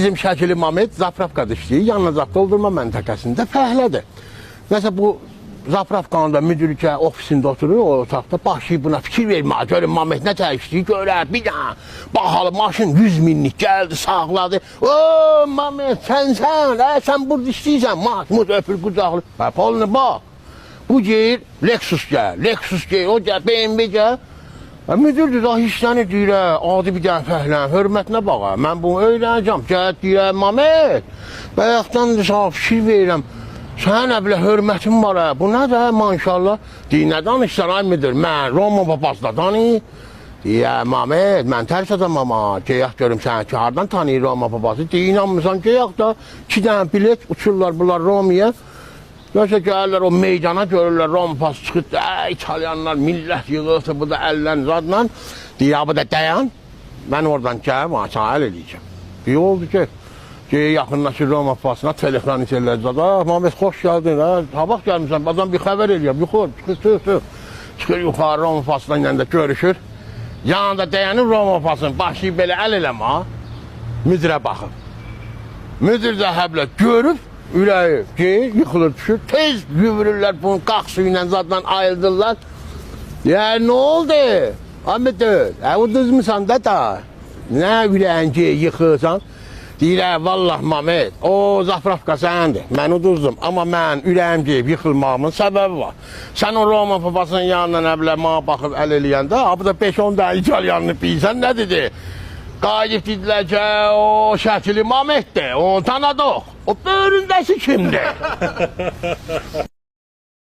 bizim Şəkili Mamet Zapravkada işləyir, yanacaq doldurma məntəqəsində fəhlədir. Məsələn, bu Zapravkanın da müdürkə ofisində oturur, o otaqda başlayıb buna fikir vermə, görün Mamet nə təşkil görər, bir dənə baxalı maşın 100 minlik gəldi, sağladı. O Mamet, sən burada işləyirsən, Mahmud öpür, qucaqlı. Polunu bax, bu geyir, Lexus geyir, o gəl, BMW gəl. Müdürdür da işlənir, deyir, adi bir dənə fəhlən, hörmətinə baxa, mən bunu öyrənəcəm, gəl, deyir, Mamet, bayaqdan da sana fikir verirəm. Sən nə bilə hörmətin var, bu nədir, maşallah? Deyir, nə danışsan, ay müdür, mən Roma papasla tanıyır. Deyir, Mamet, mən tərs adamam, geyək görüm səni ki, hardan tanıyır Roma papası? Deyir, inanmırsan, geyək da 2 dənə bilet uçurlar bunlar Romaya. Yoxsa gəlirlər o meydana görürlər, Roma papası çıxır, İtalyanlar, millət yığılsa, bu da əllə, zadla. Deyir, bu da dayan, mən oradan gələm, sana əl eləyəcəm. Deyir, oldu ki, yaxınlaşır Roma papasına, telefon içərlər zada, Mamet, xoş gəldin, sabah gəlmişsən, adam bir xəbər eləyəm, yuxur, çıxır yuxarı Roma papasına ilə də görüşür. Yanında dayanır Roma papasının, başlayıb belə əl eləmə, müdürə baxır. Müdür də həblə görüb, ürəyi yıxılır, düşür, tez yürürlər bunun qaqsı ilə zadla ayıldırlar. Yəni, nə oldu? Amiddir, uduzmusan da da, nə ürəyin yıxırsan? Deyirlər, vallah Mamet, o Zapravka səndir, mən uduzdum, amma mən ürəyim deyib yıxılmağımın səbəbi var. Sən o Roma papasının yanına nə bilə, mənə baxıb əl eləyəndə, bu da 5-10 dənə İtalyanını bilsən, nə dedi? Qayıb dedilər ki, o Şəkili Mametdir, onu tanıdıq, o böyründəsi kimdir?